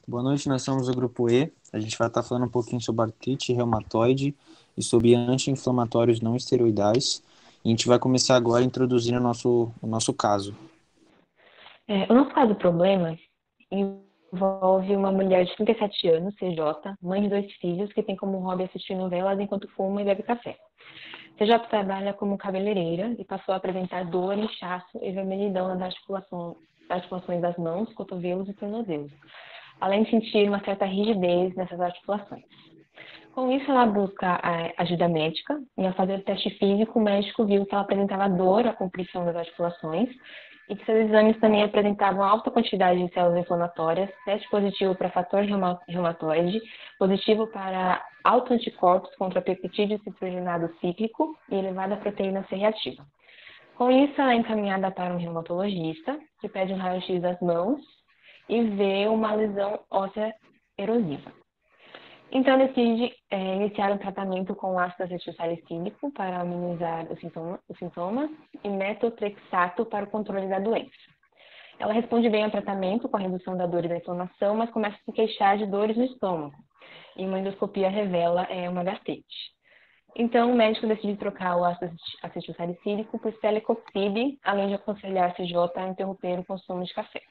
Boa noite, nós somos o grupo E. A gente vai estar falando um pouquinho sobre artrite reumatoide e sobre anti-inflamatórios não esteroidais. E a gente vai começar agora introduzindo o nosso caso. O nosso caso problema envolve uma mulher de 37 anos, CJ, mãe de 2 filhos, que tem como hobby assistir novelas enquanto fuma e bebe café. CJ trabalha como cabeleireira e passou a apresentar dor, inchaço e vermelhidão nas articulações das mãos, cotovelos e tornozelos, além de sentir uma certa rigidez nessas articulações. Com isso, ela busca ajuda médica e, ao fazer o teste físico, o médico viu que ela apresentava dor à compressão das articulações e que seus exames também apresentavam alta quantidade de células inflamatórias, teste positivo para fator reumatoide, positivo para autoanticorpos contra peptídeo citrogenado cíclico e elevada proteína C reativa. Com isso, ela é encaminhada para um reumatologista, que pede um raio-x das mãos e vê uma lesão óssea erosiva. Então, decide iniciar um tratamento com ácido acetilsalicílico para amenizar os sintomas e metotrexato para o controle da doença. Ela responde bem ao tratamento com a redução da dor e da inflamação, mas começa a se queixar de dores no estômago. E uma endoscopia revela uma gastrite. Então, o médico decide trocar o ácido acetilsalicílico por celecoxib, além de aconselhar a CJ a interromper o consumo de café.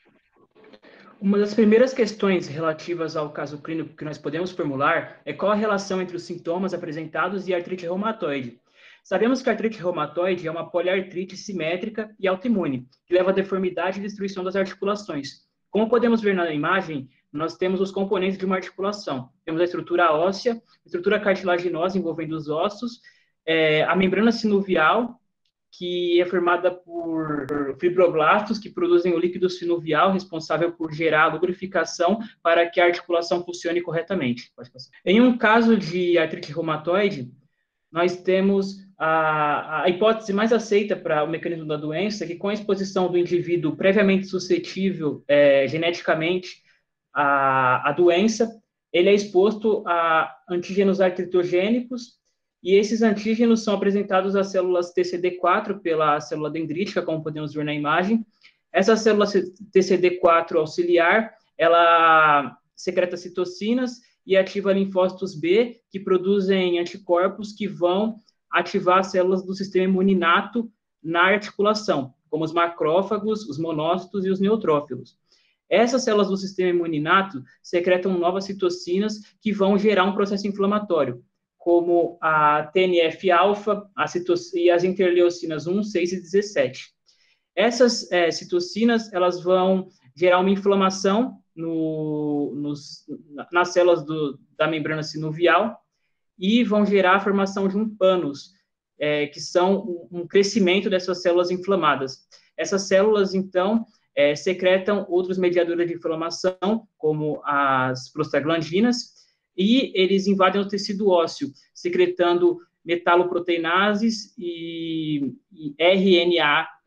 Uma das primeiras questões relativas ao caso clínico que nós podemos formular é qual a relação entre os sintomas apresentados e a artrite reumatoide. Sabemos que a artrite reumatoide é uma poliartrite simétrica e autoimune, que leva à deformidade e destruição das articulações. Como podemos ver na imagem, nós temos os componentes de uma articulação. Temos a estrutura óssea, a estrutura cartilaginosa envolvendo os ossos, a membrana sinovial, que é formada por fibroblastos que produzem o líquido sinovial responsável por gerar a lubrificação para que a articulação funcione corretamente. Em um caso de artrite reumatoide, nós temos a hipótese mais aceita para o mecanismo da doença, que com a exposição do indivíduo previamente suscetível geneticamente à doença, ele é exposto a antígenos artritogênicos, e esses antígenos são apresentados às células TCD4 pela célula dendrítica, como podemos ver na imagem. Essa célula TCD4 auxiliar, ela secreta citocinas e ativa linfócitos B, que produzem anticorpos que vão ativar as células do sistema imune inato na articulação, como os macrófagos, os monócitos e os neutrófilos. Essas células do sistema imune inato secretam novas citocinas que vão gerar um processo inflamatório, como a TNF-alfa e as interleucinas 1, 6 e 17. Essas citocinas, elas vão gerar uma inflamação nas células da membrana sinovial e vão gerar a formação de um pânus, que são um crescimento dessas células inflamadas. Essas células, então, secretam outros mediadores de inflamação, como as prostaglandinas, e eles invadem o tecido ósseo, secretando metaloproteinases e RANKL,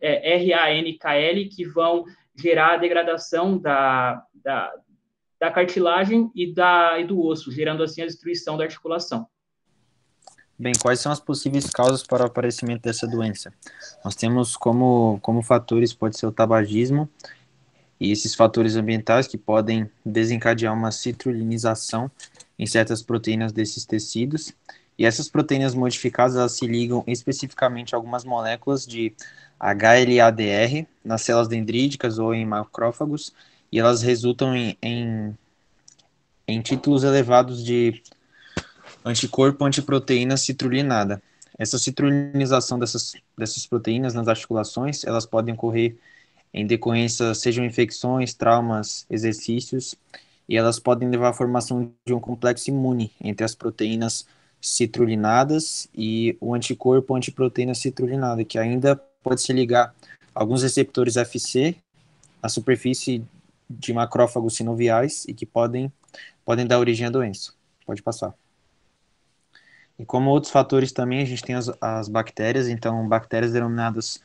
que vão gerar a degradação da cartilagem e do osso, gerando assim a destruição da articulação. Bem, quais são as possíveis causas para o aparecimento dessa doença? Nós temos como fatores, pode ser o tabagismo, e esses fatores ambientais que podem desencadear uma citrulinização em certas proteínas desses tecidos, e essas proteínas modificadas elas se ligam especificamente a algumas moléculas de HLA-DR nas células dendríticas ou em macrófagos, e elas resultam em títulos elevados de anticorpo antiproteína citrulinada. Essa citrulinização dessas proteínas nas articulações, elas podem ocorrer em decorrência, sejam infecções, traumas, exercícios, e elas podem levar à formação de um complexo imune entre as proteínas citrulinadas e o anticorpo antiproteína citrulinada, que ainda pode se ligar a alguns receptores FC à superfície de macrófagos sinoviais e que podem dar origem à doença. Pode passar. E como outros fatores também, a gente tem as bactérias, então bactérias denominadas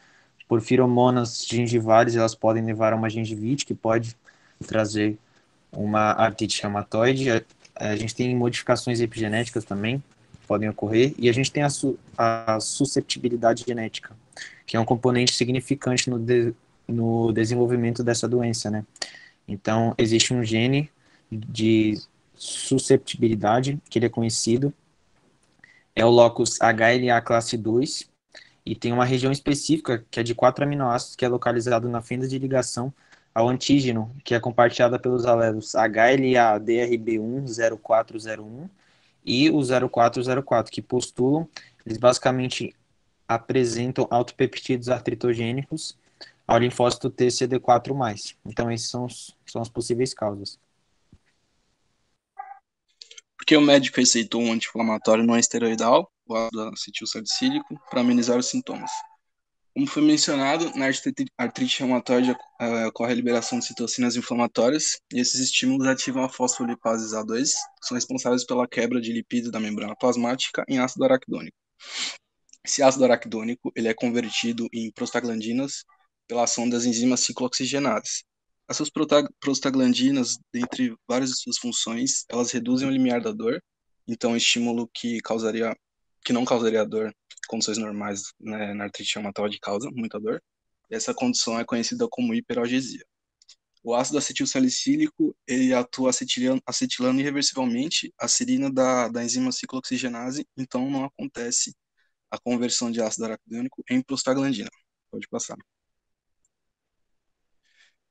por firomonas gengivales, elas podem levar a uma gengivite, que pode trazer uma artrite reumatoide. A gente tem modificações epigenéticas também, podem ocorrer, e a gente tem a susceptibilidade genética, que é um componente significante no desenvolvimento dessa doença, né? Então, existe um gene de susceptibilidade, que ele é conhecido, é o locus HLA classe 2, e tem uma região específica, que é de 4 aminoácidos, que é localizado na fenda de ligação ao antígeno, que é compartilhada pelos alelos HLA-DRB1 0401 e o 0404, que postulam, eles basicamente apresentam autopeptídeos artritogênicos ao linfócito TCD4+. Então, esses são as possíveis causas. Porque o médico receitou um anti-inflamatório não esteroidal, o ácido acetilsalicílico, para amenizar os sintomas. Como foi mencionado, na artrite reumatoide ocorre a liberação de citocinas inflamatórias, e esses estímulos ativam a fosfolipase A2, que são responsáveis pela quebra de lipídio da membrana plasmática em ácido araquidônico. Esse ácido araquidônico ele é convertido em prostaglandinas pela ação das enzimas ciclooxigenases. Essas prostaglandinas, dentre várias de suas funções, elas reduzem o limiar da dor, então um estímulo que não causaria dor em condições normais, né, na artrite reumatoide causa muita dor. E essa condição é conhecida como hiperalgesia. O ácido acetilsalicílico ele atua acetilando irreversivelmente a serina da enzima ciclooxigenase, então não acontece a conversão de ácido araquidônico em prostaglandina. Pode passar.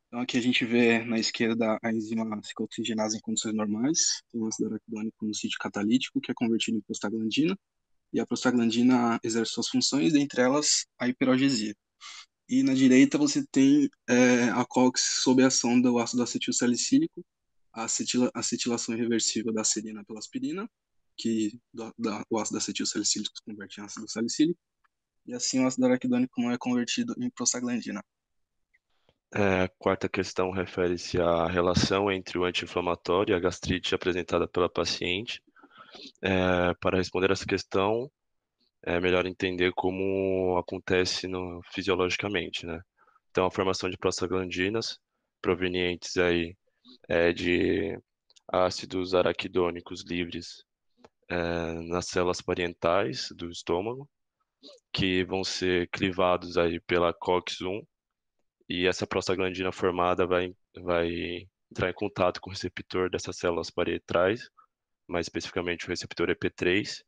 Então aqui a gente vê na esquerda a enzima ciclooxigenase em condições normais, tem o ácido araquidônico no sítio catalítico, que é convertido em prostaglandina, e a prostaglandina exerce suas funções, dentre elas a hiperalgesia. E na direita você tem a COX sob a ação do ácido acetilsalicílico, a acetilação irreversível da serina pela aspirina, que o ácido acetilsalicílico se converte em ácido salicílico, e assim o ácido araquidônico não é convertido em prostaglandina. A quarta questão refere-se à relação entre o anti-inflamatório e a gastrite apresentada pela paciente. Para responder essa questão, é melhor entender como acontece fisiologicamente, né? Então, a formação de prostaglandinas provenientes aí de ácidos araquidônicos livres nas células parietais do estômago, que vão ser clivados aí pela COX-1, e essa prostaglandina formada vai entrar em contato com o receptor dessas células parietais, mais especificamente o receptor EP3,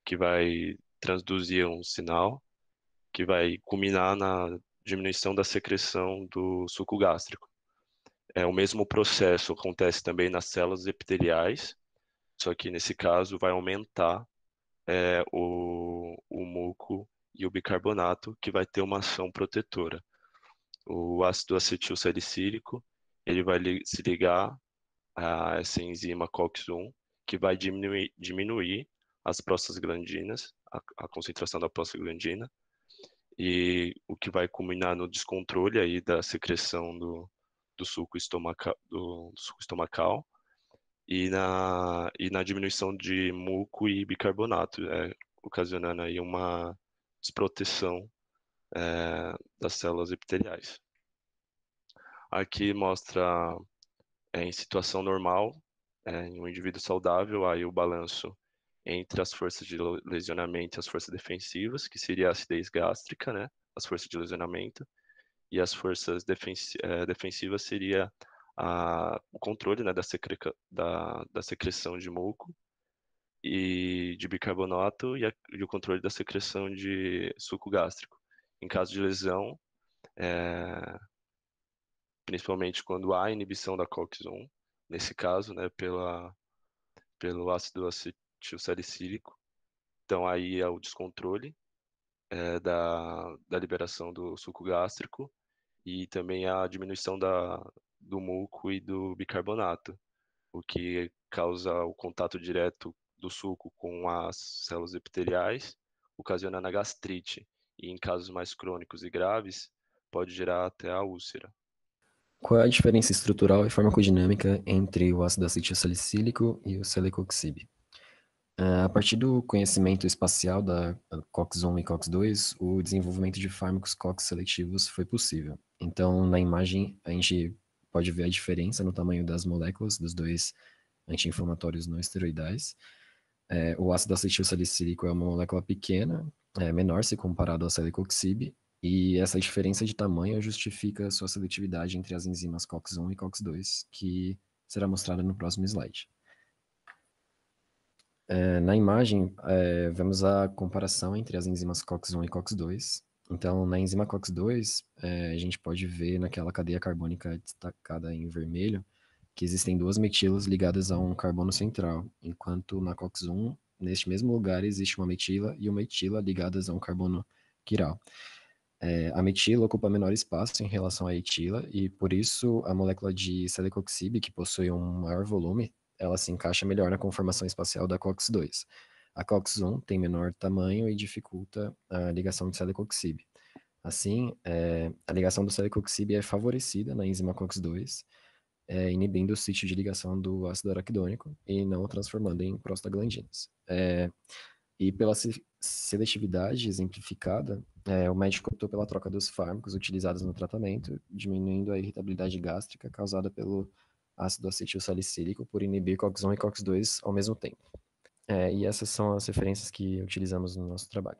que vai transduzir um sinal que vai culminar na diminuição da secreção do suco gástrico. O mesmo processo acontece também nas células epiteliais, só que nesse caso vai aumentar o muco e o bicarbonato, que vai ter uma ação protetora. O ácido acetilsalicílico ele vai se ligar a essa enzima COX-1, que vai diminuir as prostaglandinas, a concentração da prostaglandina, e o que vai culminar no descontrole aí da secreção do suco estomacal e na diminuição de muco e bicarbonato, ocasionando aí uma desproteção das células epiteliais. Aqui mostra em situação normal, em um indivíduo saudável, aí o balanço entre as forças de lesionamento e as forças defensivas, que seria a acidez gástrica, né? As forças de lesionamento, e as forças defensivas seria o controle, né, da secreção de muco e de bicarbonato e o controle da secreção de suco gástrico. Em caso de lesão, principalmente quando há inibição da COX-1, nesse caso, né, pelo ácido acetilsalicílico, então aí é o descontrole da liberação do suco gástrico e também a diminuição do muco e do bicarbonato, o que causa o contato direto do suco com as células epiteliais, ocasionando a gastrite, e em casos mais crônicos e graves, pode gerar até a úlcera. Qual é a diferença estrutural e farmacodinâmica entre o ácido acetilsalicílico e o celecoxib? A partir do conhecimento espacial da COX-1 e COX-2, o desenvolvimento de fármacos COX seletivos foi possível. Então, na imagem, a gente pode ver a diferença no tamanho das moléculas dos dois anti-inflamatórios não esteroidais. O ácido acetilsalicílico é uma molécula pequena, menor se comparado ao celecoxib, e essa diferença de tamanho justifica sua seletividade entre as enzimas COX-1 e COX-2, que será mostrada no próximo slide. Na imagem, vemos a comparação entre as enzimas COX-1 e COX-2. Então, na enzima COX-2, a gente pode ver naquela cadeia carbônica destacada em vermelho que existem duas metilas ligadas a um carbono central, enquanto na COX-1, neste mesmo lugar, existe uma metila e uma etila ligadas a um carbono quiral. A metila ocupa menor espaço em relação à etila e, por isso, a molécula de celecoxib, que possui um maior volume, ela se encaixa melhor na conformação espacial da COX-2. A COX-1 tem menor tamanho e dificulta a ligação de celecoxib. Assim, a ligação do celecoxib é favorecida na enzima COX-2, inibindo o sítio de ligação do ácido araquidônico e não o transformando em prostaglandinas. E pela seletividade exemplificada, o médico optou pela troca dos fármacos utilizados no tratamento, diminuindo a irritabilidade gástrica causada pelo ácido acetil salicílico por inibir COX-1 e COX-2 ao mesmo tempo. E essas são as referências que utilizamos no nosso trabalho.